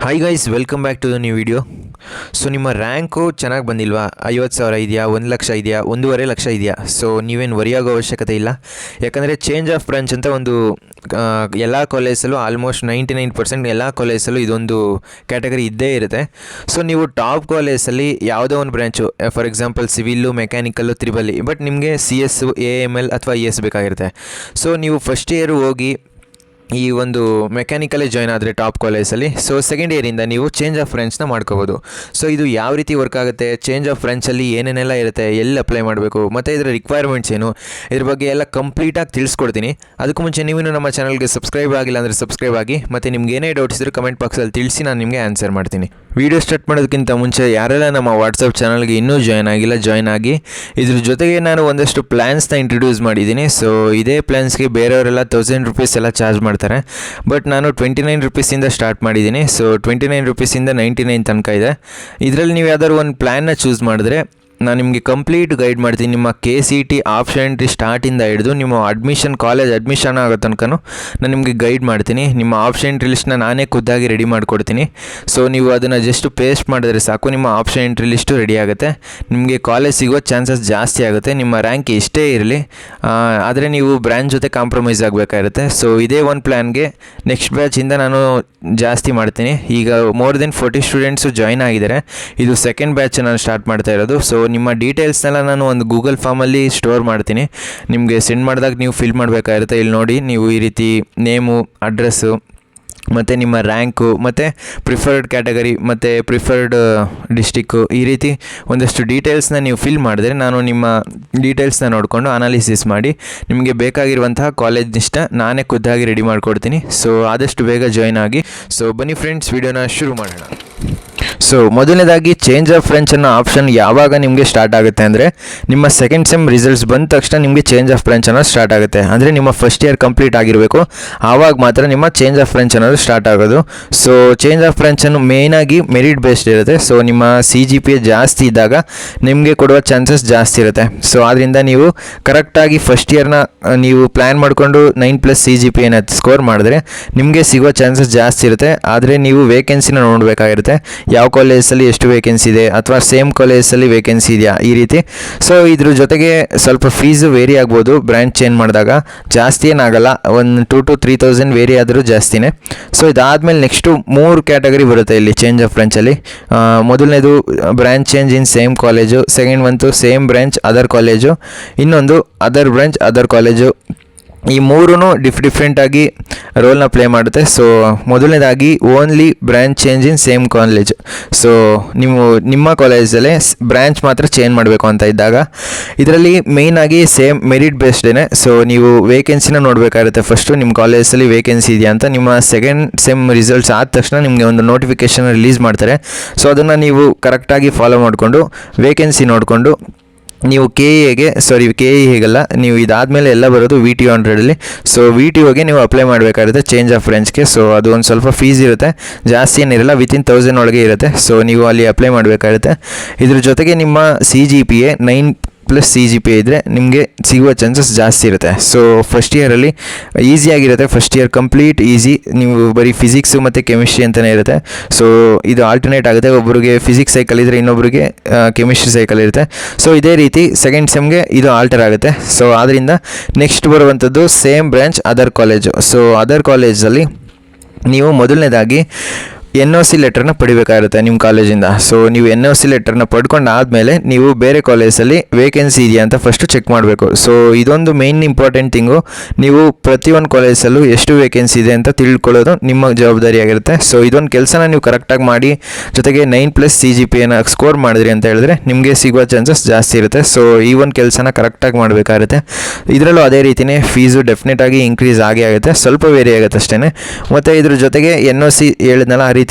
Hi guys, welcome back to the new video. So ನಿಮ್ಮ rank ಚೆನ್ನಾಗಿ ಬಂದಿಲ್ವಾ? 50,000 ಇದೆಯಾ, 1 ಲಕ್ಷ ಇದೆಯಾ, 1.5 ಲಕ್ಷ ಇದೆಯಾ? ಸೊ ನೀವೇನು ವರಿಯಾಗೋ ಅವಶ್ಯಕತೆ ಇಲ್ಲ. ಯಾಕಂದರೆ ಚೇಂಜ್ ಆಫ್ ಬ್ರಾಂಚ್ ಅಂತ ಒಂದು ಎಲ್ಲ ಕಾಲೇಜಲ್ಲೂ ಆಲ್ಮೋಸ್ಟ್ 99% ಎಲ್ಲ ಕಾಲೇಜಲ್ಲೂ ಇದೊಂದು ಕ್ಯಾಟಗರಿ ಇದ್ದೇ ಇರುತ್ತೆ. ಸೊ ನೀವು ಟಾಪ್ ಕಾಲೇಜಲ್ಲಿ ಯಾವುದೋ ಒಂದು branch, for example civil, mechanical, triple E, but ನಿಮಗೆ CS, AML ಅಥವಾ ES ಬೇಕಾಗಿರುತ್ತೆ. ಸೊ ನೀವು ಫಸ್ಟ್ ಇಯರ್ ಹೋಗಿ ಈ ಒಂದು ಮೆಕ್ಯಾನಿಕಲೇ ಜಾಯ್ನ್ ಆದರೆ ಟಾಪ್ ಕಾಲೇಜಲ್ಲಿ, ಸೊ ಸೆಕೆಂಡ್ ಇಯರಿಂದ ನೀವು ಚೇಂಜ್ ಆಫ್ ಬ್ರಾಂಚ್ನ ಮಾಡ್ಕೋಬೋದು. ಸೊ ಇದು ಯಾವ ರೀತಿ ವರ್ಕ್ ಆಗುತ್ತೆ, ಚೇಂಜ್ ಆಫ್ ಬ್ರಾಂಚಲ್ಲಿ ಏನೇನೆಲ್ಲ ಇರುತ್ತೆ, ಎಲ್ಲಿ ಅಪ್ಲೈ ಮಾಡಬೇಕು, ಮತ್ತು ಇದರ ರಿಕ್ವೈರ್ಮೆಂಟ್ಸ್ ಏನು, ಇದ್ರ ಬಗ್ಗೆ ಎಲ್ಲ ಕಂಪ್ಲೀಟಾಗಿ ತಿಳಿಸ್ಕೊಡ್ತೀನಿ. ಅದಕ್ಕೂ ಮುಂಚೆ ನೀವು ನಮ್ಮ ಚಾನಲ್ಗೆ ಸಬ್ಸ್ಕ್ರೈಬ್ ಆಗಿಲ್ಲ ಅಂದರೆ ಸಬ್ಸ್ಕ್ರೈಬ್ ಆಗಿ, ಮತ್ತು ನಿಮ್ಗೆ ಏನೇ ಡೌಟ್ಸ್ ಇದ್ದರೂ ಕಮೆಂಟ್ ಬಾಕ್ಸಲ್ಲಿ ತಿಳಿಸಿ, ನಾನು ನಿಮಗೆ ಆನ್ಸರ್ ಮಾಡ್ತೀನಿ. ವೀಡಿಯೋ ಸ್ಟಾರ್ಟ್ ಮಾಡೋದಕ್ಕಿಂತ ಮುಂಚೆ ಯಾರೆಲ್ಲ ನಮ್ಮ ವಾಟ್ಸಪ್ ಚಾನಲ್ಗೆ ಇನ್ನೂ ಜಾಯ್ನ್ ಆಗಿಲ್ಲ, ಜಾಯ್ನ್ ಆಗಿ. ಇದ್ರ ಜೊತೆಗೆ ನಾನು ಒಂದಷ್ಟು ಪ್ಲ್ಯಾನ್ಸ್ನ ಇಂಟ್ರೊಡ್ಯೂಸ್ ಮಾಡಿದ್ದೀನಿ. ಸೊ ಇದೇ ಪ್ಲ್ಯಾನ್ಸ್ಗೆ ಬೇರೆಯವರೆಲ್ಲ 1000 ರೂಪೀಸ್ ಎಲ್ಲ ಚಾರ್ಜ್ ಮಾಡ್ತಾರೆ, ಬಟ್ ನಾನು 29 ರೂಪೀಸಿಂದ ಸ್ಟಾರ್ಟ್ ಮಾಡಿದ್ದೀನಿ. ಸೊ 29 ರೂಪೀಸಿಂದ 99 ತನಕ ಇದೆ. ಇದರಲ್ಲಿ ನೀವು ಯಾವ್ದಾದ್ರು ಒಂದು ಪ್ಲ್ಯಾನ್ನ ಚೂಸ್ ಮಾಡಿದ್ರೆ ನಾನು ನಿಮಗೆ ಕಂಪ್ಲೀಟ್ ಗೈಡ್ ಮಾಡ್ತೀನಿ. ನಿಮ್ಮ KCT ಆಪ್ಷನ್ ಎಂಟ್ರಿ ಸ್ಟಾರ್ಟಿಂದ ಹಿಡಿದು ನಿಮ್ಮ ಕಾಲೇಜ್ ಅಡ್ಮಿಷನ್ ಆಗೋ ತನಕನೂ ನಾನು ನಿಮಗೆ ಗೈಡ್ ಮಾಡ್ತೀನಿ. ನಿಮ್ಮ ಆಪ್ಷನ್ ಎಂಟ್ರಿ ಲಿಸ್ಟ್ನ ನಾನೇ ಖುದ್ದಾಗಿ ರೆಡಿ ಮಾಡಿಕೊಡ್ತೀನಿ. ಸೊ ನೀವು ಅದನ್ನು ಜಸ್ಟ್ ಪೇಸ್ಟ್ ಮಾಡಿದ್ರೆ ಸಾಕು, ನಿಮ್ಮ ಆಪ್ಷನ್ ಎಂಟ್ರಿ ಲಿಸ್ಟು ರೆಡಿ ಆಗುತ್ತೆ. ನಿಮಗೆ ಕಾಲೇಜ್ ಸಿಗೋ ಚಾನ್ಸಸ್ ಜಾಸ್ತಿ ಆಗುತ್ತೆ, ನಿಮ್ಮ ರ್ಯಾಂಕ್ ಎಷ್ಟೇ ಇರಲಿ. ಆದರೆ ನೀವು ಬ್ರ್ಯಾಂಚ್ ಜೊತೆ ಕಾಂಪ್ರಮೈಸ್ ಆಗಬೇಕಾಗಿರುತ್ತೆ. ಸೊ ಇದೇ ಒಂದು ಪ್ಲ್ಯಾನ್ಗೆ ನೆಕ್ಸ್ಟ್ ಬ್ಯಾಚಿಂದ ನಾನು ಜಾಸ್ತಿ ಮಾಡ್ತೀನಿ. ಈಗ ಮೋರ್ ದೆನ್ 40 ಸ್ಟೂಡೆಂಟ್ಸು ಜಾಯ್ನ್ ಆಗಿದ್ದಾರೆ. ಇದು ಸೆಕೆಂಡ್ ಬ್ಯಾಚ್ ನಾನು ಸ್ಟಾರ್ಟ್ ಮಾಡ್ತಾ ಇರೋದು. ಸೊ ನಿಮ್ಮ ಡೀಟೇಲ್ಸ್ನೆಲ್ಲ ನಾನು ಒಂದು ಗೂಗಲ್ ಫಾರ್ಮಲ್ಲಿ ಸ್ಟೋರ್ ಮಾಡ್ತೀನಿ, ನಿಮಗೆ ಸೆಂಡ್ ಮಾಡಿದಾಗ ನೀವು ಫಿಲ್ ಮಾಡಬೇಕಾಗಿರುತ್ತೆ. ಇಲ್ಲಿ ನೋಡಿ, ನೀವು ಈ ರೀತಿ ನೇಮು, ಅಡ್ರೆಸ್ಸು, ಮತ್ತು ನಿಮ್ಮ ರ್ಯಾಂಕು, ಮತ್ತು ಪ್ರಿಫರ್ಡ್ ಕ್ಯಾಟಗರಿ, ಮತ್ತು ಪ್ರಿಫರ್ಡ್ ಡಿಸ್ಟಿಕ್ಕು, ಈ ರೀತಿ ಒಂದಷ್ಟು ಡೀಟೇಲ್ಸ್ನ ನೀವು ಫಿಲ್ ಮಾಡಿದ್ರೆ ನಾನು ನಿಮ್ಮ ಡೀಟೇಲ್ಸ್ನ ನೋಡಿಕೊಂಡು ಅನಾಲಿಸಿಸ್ ಮಾಡಿ ನಿಮಗೆ ಬೇಕಾಗಿರುವಂತಹ ಕಾಲೇಜ್ ಲಿಸ್ಟ್ನ ನಾನೇ ಖುದ್ದಾಗಿ ರೆಡಿ ಮಾಡಿಕೊಡ್ತೀನಿ. ಸೊ ಆದಷ್ಟು ಬೇಗ ಜಾಯ್ನ್ ಆಗಿ. ಸೊ ಬನ್ನಿ ಫ್ರೆಂಡ್ಸ್, ವಿಡಿಯೋನ ಶುರು ಮಾಡೋಣ. ಸೊ ಮೊದಲನೇದಾಗಿ ಚೇಂಜ್ ಆಫ್ ಬ್ರಾಂಚ್ ಅನ್ನೋ ಆಪ್ಷನ್ ಯಾವಾಗ ನಿಮಗೆ ಸ್ಟಾರ್ಟ್ ಆಗುತ್ತೆ ಅಂದರೆ, ನಿಮ್ಮ ಸೆಕೆಂಡ್ ಸೆಮ್ ರಿಸಲ್ಟ್ಸ್ ಬಂದ ತಕ್ಷಣ ನಿಮಗೆ ಚೇಂಜ್ ಆಫ್ ಬ್ರಾಂಚ್ ಅನ್ನೋದು ಸ್ಟಾರ್ಟ್ ಆಗುತ್ತೆ. ಅಂದರೆ ನಿಮ್ಮ ಫಸ್ಟ್ ಇಯರ್ ಕಂಪ್ಲೀಟ್ ಆಗಿರಬೇಕು, ಆವಾಗ ಮಾತ್ರ ನಿಮ್ಮ ಚೇಂಜ್ ಆಫ್ ಬ್ರಾಂಚ್ ಅನ್ನೋದು ಸ್ಟಾರ್ಟ್ ಆಗೋದು. ಸೊ ಚೇಂಜ್ ಆಫ್ ಬ್ರಾಂಚನ್ನು ಮೇಯ್ನಾಗಿ ಮೆರಿಟ್ ಬೇಸ್ಡ್ ಇರುತ್ತೆ. ಸೊ ನಿಮ್ಮ CGPA ಜಾಸ್ತಿ ಇದ್ದಾಗ ನಿಮಗೆ ಕೊಡುವ ಚಾನ್ಸಸ್ ಜಾಸ್ತಿ ಇರುತ್ತೆ. ಸೊ ಆದ್ದರಿಂದ ನೀವು ಕರೆಕ್ಟಾಗಿ ಫಸ್ಟ್ ಇಯರ್ನ ನೀವು ಪ್ಲ್ಯಾನ್ ಮಾಡಿಕೊಂಡು 9+ CGPAನ ಸ್ಕೋರ್ ಮಾಡಿದ್ರೆ ನಿಮಗೆ ಸಿಗೋ ಚಾನ್ಸಸ್ ಜಾಸ್ತಿ ಇರುತ್ತೆ. ಆದರೆ ನೀವು ವೇಕೆನ್ಸಿನ ನೋಡಬೇಕಾಗಿರುತ್ತೆ, ಯಾವ ಕಾಲೇಜಲ್ಲಿ ಎಷ್ಟು ವೇಕೆನ್ಸಿ ಇದೆ, ಅಥವಾ ಸೇಮ್ ಕಾಲೇಜಲ್ಲಿ ವೇಕೆನ್ಸಿ ಇದೆಯಾ, ಈ ರೀತಿ. ಸೊ ಇದ್ರ ಜೊತೆಗೆ ಸ್ವಲ್ಪ ಫೀಸು ವೇರಿ ಆಗ್ಬೋದು. ಬ್ರ್ಯಾಂಚ್ ಚೇಂಜ್ ಮಾಡಿದಾಗ ಜಾಸ್ತಿ ಏನಾಗಲ್ಲ, ಒಂದು 2,000 to 3,000 ವೇರಿ ಆದರೂ ಜಾಸ್ತಿನೇ. ಸೊ ಇದಾದಮೇಲೆ ನೆಕ್ಸ್ಟು 3 ಕ್ಯಾಟಗರಿ ಬರುತ್ತೆ ಇಲ್ಲಿ ಚೇಂಜ್ ಆಫ್ ಬ್ರಾಂಚಲ್ಲಿ. ಮೊದಲನೇದು branch change in same college, second ಬಂತು ಸೇಮ್ ಬ್ರ್ಯಾಂಚ್ ಅದರ್ ಕಾಲೇಜು, ಇನ್ನೊಂದು ಅದರ್ ಬ್ರಾಂಚ್ ಅದರ್ ಕಾಲೇಜು. ಈ ಮೂರೂ ಡಿಫ್ರೆಂಟಾಗಿ ರೋಲ್ನ ಪ್ಲೇ ಮಾಡುತ್ತೆ. ಸೊ ಮೊದಲನೇದಾಗಿ only branch change in same college. So ನಿಮ್ಮ ಕಾಲೇಜಲ್ಲೇ ಬ್ರ್ಯಾಂಚ್ ಮಾತ್ರ ಚೇಂಜ್ ಮಾಡಬೇಕು ಅಂತ ಇದ್ದಾಗ ಇದರಲ್ಲಿ ಮೇಯ್ನಾಗಿ ಸೇಮ್ ಮೆರಿಟ್ ಬೇಸ್ಡೇ. ಸೊ ನೀವು ವೇಕೆನ್ಸಿನ ನೋಡಬೇಕಾಗುತ್ತೆ. ಫಸ್ಟು ನಿಮ್ಮ ಕಾಲೇಜಲ್ಲಿ ವೇಕೆನ್ಸಿ ಇದೆಯಾ ಅಂತ. ನಿಮ್ಮ ಸೆಕೆಂಡ್ ಸೆಮ್ ರಿಸಲ್ಟ್ಸ್ ಆದ ತಕ್ಷಣ ನಿಮಗೆ ಒಂದು ನೋಟಿಫಿಕೇಷನ್ ರಿಲೀಸ್ ಮಾಡ್ತಾರೆ. ಸೊ ಅದನ್ನು ನೀವು ಕರೆಕ್ಟಾಗಿ ಫಾಲೋ ಮಾಡಿಕೊಂಡು ವೇಕೆನ್ಸಿ ನೋಡಿಕೊಂಡು ನೀವು KE ಹೇಗಲ್ಲ, ನೀವು ಇದಾದಮೇಲೆ ಎಲ್ಲ ಬರೋದು VTO 100ಅಲ್ಲಿ. ಸೊ VTOಗೆ ನೀವು ಅಪ್ಲೈ ಮಾಡಬೇಕಾಗುತ್ತೆ ಚೇಂಜ್ ಆಫ್ ಬ್ರಾಂಚ್ಗೆ. ಸೊ ಅದು ಒಂದು ಸ್ವಲ್ಪ ಫೀಸ್ ಇರುತ್ತೆ, ಜಾಸ್ತಿ ಏನಿರಲ್ಲ, ವಿತಿನ್ 1000 ಒಳಗೆ ಇರುತ್ತೆ. ಸೊ ನೀವು ಅಲ್ಲಿ ಅಪ್ಲೈ ಮಾಡಬೇಕಾಗುತ್ತೆ. ಇದ್ರ ಜೊತೆಗೆ ನಿಮ್ಮ CGPA 9+ CGPA ಇದ್ದರೆ ನಿಮಗೆ ಸಿಗುವ ಚಾನ್ಸಸ್ ಜಾಸ್ತಿ ಇರುತ್ತೆ. ಸೊ ಫಸ್ಟ್ ಇಯರಲ್ಲಿ ಈಸಿಯಾಗಿರುತ್ತೆ, ಫಸ್ಟ್ ಇಯರ್ ಕಂಪ್ಲೀಟ್ ಈಸಿ. ನೀವು ಬರೀ ಫಿಸಿಕ್ಸು ಮತ್ತು ಕೆಮಿಸ್ಟ್ರಿ ಅಂತಲೇ ಇರುತ್ತೆ. ಸೊ ಇದು ಆಲ್ಟರ್ನೇಟ್ ಆಗುತ್ತೆ, ಒಬ್ಬರಿಗೆ ಫಿಸಿಕ್ಸ್ ಸೈಕಲ್ ಇದ್ದರೆ ಇನ್ನೊಬ್ಬರಿಗೆ ಕೆಮಿಸ್ಟ್ರಿ ಸೈಕಲ್ ಇರುತ್ತೆ. ಸೊ ಇದೇ ರೀತಿ ಸೆಕೆಂಡ್ ಸೆಮ್ಗೆ ಇದು ಆಲ್ಟರ್ ಆಗುತ್ತೆ. ಸೊ ಆದ್ದರಿಂದ ನೆಕ್ಸ್ಟ್ ಬರುವಂಥದ್ದು same branch other college. So other ಕಾಲೇಜಲ್ಲಿ ನೀವು ಮೊದಲನೇದಾಗಿ NOC ಲೆಟರ್ನ ಪಡಿಬೇಕಾಗಿರುತ್ತೆ ನಿಮ್ಮ ಕಾಲೇಜಿಂದ. ಸೊ ನೀವು NOC ಲೆಟರ್ನ ಪಡ್ಕೊಂಡು ಆದಮೇಲೆ ನೀವು ಬೇರೆ ಕಾಲೇಜಲ್ಲಿ ವೇಕೆನ್ಸಿ ಇದೆಯಾ ಅಂತ ಫಸ್ಟು ಚೆಕ್ ಮಾಡಬೇಕು. ಸೊ ಇದೊಂದು ಮೇಯ್ನ್ ಇಂಪಾರ್ಟೆಂಟ್ ಥಿಂಗು. ನೀವು ಪ್ರತಿಯೊಂದು ಕಾಲೇಜಲ್ಲೂ ಎಷ್ಟು ವೇಕೆನ್ಸಿ ಇದೆ ಅಂತ ತಿಳ್ಕೊಳ್ಳೋದು ನಿಮ್ಮ ಜವಾಬ್ದಾರಿಯಾಗಿರುತ್ತೆ. ಸೊ ಇದೊಂದು ಕೆಲಸನ ನೀವು ಕರೆಕ್ಟಾಗಿ ಮಾಡಿ, ಜೊತೆಗೆ 9+ CGPAನ ಸ್ಕೋರ್ ಮಾಡಿದ್ರಿ ಅಂತ ಹೇಳಿದ್ರೆ ನಿಮಗೆ ಸಿಗುವ ಚಾನ್ಸಸ್ ಜಾಸ್ತಿ ಇರುತ್ತೆ. ಸೊ ಈ ಒಂದು ಕೆಲಸನ ಕರೆಕ್ಟಾಗಿ ಮಾಡಬೇಕಾಗುತ್ತೆ. ಇದರಲ್ಲೂ ಅದೇ ರೀತಿಯೇ ಫೀಸು ಡೆಫಿನೆಟಾಗಿ ಇನ್ಕ್ರೀಸ್ ಆಗುತ್ತೆ, ಸ್ವಲ್ಪ ವೇರಿ ಆಗುತ್ತೆ ಅಷ್ಟೇ. ಮತ್ತು ಇದ್ರ ಜೊತೆಗೆ NOC ಹೇಳಿದ್ನಲ್ಲ, ಆ ರೀತಿ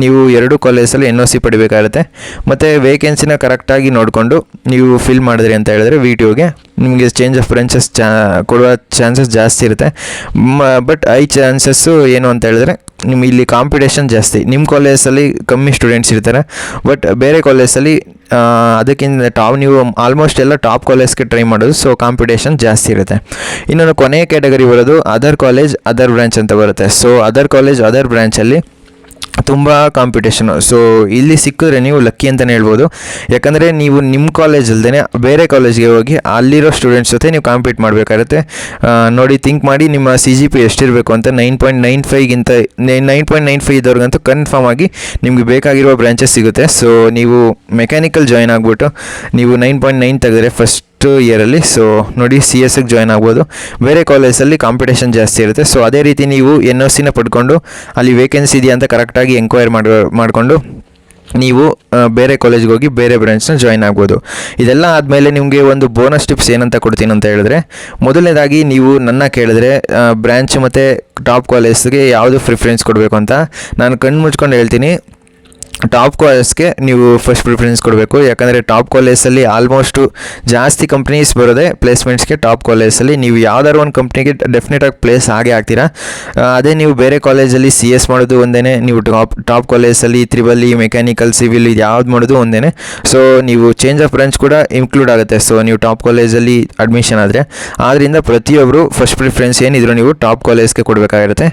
ನೀವು 2 ಕಾಲೇಜಲ್ಲಿ NOC ಪಡಿಬೇಕಾಗುತ್ತೆ. ಮತ್ತು ವೇಕೆನ್ಸಿನ ಕರೆಕ್ಟಾಗಿ ನೋಡಿಕೊಂಡು ನೀವು ಫಿಲ್ ಮಾಡಿದ್ರಿ ಅಂತ ಹೇಳಿದ್ರೆ VTOಗೆ ನಿಮಗೆ ಚೇಂಜ್ ಆಫ್ ಬ್ರಾಂಚಸ್ ಕೊಡುವ ಚಾನ್ಸಸ್ ಜಾಸ್ತಿ ಇರುತ್ತೆ. ಬಟ್ ಚಾನ್ಸಸ್ಸು ಏನು ಅಂತ ಹೇಳಿದ್ರೆ, ನಿಮ್ಮ ಇಲ್ಲಿ ಕಾಂಪಿಟೇಷನ್ ಜಾಸ್ತಿ. ನಿಮ್ಮ ಕಾಲೇಜಲ್ಲಿ ಕಮ್ಮಿ ಸ್ಟೂಡೆಂಟ್ಸ್ ಇರ್ತಾರೆ, ಬಟ್ ಬೇರೆ ಕಾಲೇಜಲ್ಲಿ ಅದಕ್ಕಿಂತ ನೀವು ಆಲ್ಮೋಸ್ಟ್ ಎಲ್ಲ ಟಾಪ್ ಕಾಲೇಜ್ಗೆ ಟ್ರೈ ಮಾಡೋದು. ಸೊ ಕಾಂಪಿಟೇಷನ್ ಜಾಸ್ತಿ ಇರುತ್ತೆ. ಇನ್ನೊಂದು ಕೊನೆಯ ಕ್ಯಾಟಗರಿ ಬರೋದು ಅದರ್ ಕಾಲೇಜ್ ಅದರ್ ಬ್ರಾಂಚ್ ಅಂತ ಬರುತ್ತೆ. ಸೊ ಅದರ್ ಕಾಲೇಜ್ ಅದರ್ ಬ್ರಾಂಚಲ್ಲಿ ತುಂಬ ಕಾಂಪಿಟೇಷನು. ಸೊ ಇಲ್ಲಿ ಸಿಕ್ಕಿದ್ರೆ ನೀವು ಲಕ್ಕಿ ಅಂತಲೇ ಹೇಳ್ಬೋದು. ಯಾಕಂದರೆ ನೀವು ನಿಮ್ಮ ಕಾಲೇಜ್ ಅಲ್ಲದೆ ಬೇರೆ ಕಾಲೇಜ್ಗೆ ಹೋಗಿ ಅಲ್ಲಿರೋ ಸ್ಟೂಡೆಂಟ್ಸ್ ಜೊತೆ ನೀವು ಕಾಂಪೀಟ್ ಮಾಡಬೇಕಾಗುತ್ತೆ. ನೋಡಿ, ಥಿಂಕ್ ಮಾಡಿ, ನಿಮ್ಮ CGPA ಎಷ್ಟಿರಬೇಕು ಅಂತ. 9.95ಗಿಂತ 9.95 ಇದ್ದವ್ರಿಗಂತೂ ಕನ್ಫರ್ಮ್ ಆಗಿ ನಿಮಗೆ ಬೇಕಾಗಿರುವ ಬ್ರಾಂಚಸ್ ಸಿಗುತ್ತೆ. ಸೊ ನೀವು ಮೆಕ್ಯಾನಿಕಲ್ ಜಾಯ್ನ್ ಆಗಿಬಿಟ್ಟು ನೀವು 9.9 ತೆಗೆದ್ರೆ ಫಸ್ಟ್ ಇಯರಲ್ಲಿ, ಸೊ ನೋಡಿ CS ಜಾಯ್ನ್ ಆಗ್ಬೋದು. ಬೇರೆ ಕಾಲೇಜಲ್ಲಿ ಕಾಂಪಿಟೇಷನ್ ಜಾಸ್ತಿ ಇರುತ್ತೆ. ಸೊ ಅದೇ ರೀತಿ ನೀವು NOCನ ಪಡ್ಕೊಂಡು ಅಲ್ಲಿ ವೇಕೆನ್ಸಿ ಇದೆಯಾ ಅಂತ ಕರೆಕ್ಟಾಗಿ ಎಂಕ್ವೈರ್ ಮಾಡಿಕೊಂಡು ನೀವು ಬೇರೆ ಕಾಲೇಜ್ಗೆ ಹೋಗಿ ಬೇರೆ ಬ್ರಾಂಚ್ನ ಜಾಯ್ನ್ ಆಗ್ಬೋದು. ಇದೆಲ್ಲ ಆದಮೇಲೆ ನಿಮಗೆ ಒಂದು ಬೋನಸ್ ಟಿಪ್ಸ್ ಏನಂತ ಕೊಡ್ತೀನಿ ಅಂತ ಹೇಳಿದ್ರೆ, ಮೊದಲನೇದಾಗಿ ನೀವು ನನ್ನ ಕೇಳಿದ್ರೆ ಬ್ರ್ಯಾಂಚ್ ಮತ್ತು ಟಾಪ್ ಕಾಲೇಜ್ಗೆ ಯಾವುದು ಪ್ರಿಫರೆನ್ಸ್ ಕೊಡಬೇಕು ಅಂತ ನಾನು ಕಣ್ಣು ಮುಚ್ಕೊಂಡು ಹೇಳ್ತೀನಿ. ಟಾಪ್ ಕಾಲೇಜ್ಗೆ ನೀವು ಫಸ್ಟ್ ಪ್ರಿಫರೆನ್ಸ್ ಕೊಡಬೇಕು. ಯಾಕಂದರೆ ಟಾಪ್ ಕಾಲೇಜಲ್ಲಿ ಆಲ್ಮೋಸ್ಟು ಜಾಸ್ತಿ ಕಂಪ್ನೀಸ್ ಬರೋದೆ ಪ್ಲೇಸ್ಮೆಂಟ್ಸ್ಗೆ ಟಾಪ್ ಕಾಲೇಜಲ್ಲಿ. ನೀವು ಯಾವ್ದಾದ್ರು ಒಂದು ಕಂಪ್ನಿಗೆ ಡೆಫಿನೆಟಾಗಿ ಪ್ಲೇಸ್ ಆಗೇ ಆಗ್ತೀರಾ. ಅದೇ ನೀವು ಬೇರೆ ಕಾಲೇಜಲ್ಲಿ CS ಮಾಡೋದು ಒಂದೇ, ನೀವು ಟಾಪ್ ಕಾಲೇಜಲ್ಲಿ ತ್ರಿಬಲ್ ಮೆಕ್ಯಾನಿಕಲ್ ಸಿವಿಲ್ ಇದು ಯಾವ್ದು ಮಾಡೋದು ಒಂದೇ. ಸೊ ನೀವು ಚೇಂಜ್ ಆಫ್ ಬ್ರಾಂಚ್ ಕೂಡ ಇನ್ಕ್ಲೂಡ್ ಆಗುತ್ತೆ. ಸೊ ನೀವು ಟಾಪ್ ಕಾಲೇಜಲ್ಲಿ ಅಡ್ಮಿಷನ್ ಆದರೆ, ಆದ್ದರಿಂದ ಪ್ರತಿಯೊಬ್ಬರು ಫಸ್ಟ್ ಪ್ರಿಫರೆನ್ಸ್ ಏನಿದ್ರು ನೀವು ಟಾಪ್ ಕಾಲೇಜ್ಗೆ ಕೊಡಬೇಕಾಗಿರುತ್ತೆ.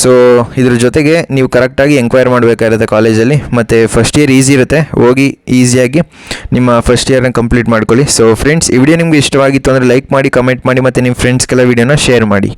ಸೊ ಇದ್ರ ಜೊತೆಗೆ ನೀವು ಕರೆಕ್ಟಾಗಿ ಎಂಕ್ವೈರ್ ಮಾಡಬೇಕಾಗಿರುತ್ತೆ ಕಾಲೇಜಲ್ಲಿ. ಮತ್ತು ಫಸ್ಟ್ ಇಯರ್ ಈಸಿ ಇರುತ್ತೆ, ಹೋಗಿ ಈಸಿಯಾಗಿ ನಿಮ್ಮ ಫಸ್ಟ್ ಇಯರ್ನ ಕಂಪ್ಲೀಟ್ ಮಾಡ್ಕೊಳ್ಳಿ. ಸೊ ಫ್ರೆಂಡ್ಸ್, ಈ ವಿಡಿಯೋ ನಿಮಗೆ ಇಷ್ಟವಾಗಿತ್ತು ಅಂದರೆ ಲೈಕ್ ಮಾಡಿ, ಕಮೆಂಟ್ ಮಾಡಿ, ಮತ್ತು ನಿಮ್ಮ ಫ್ರೆಂಡ್ಸ್ಗೆಲ್ಲ ವಿಡಿಯೋನ ಶೇರ್ ಮಾಡಿ.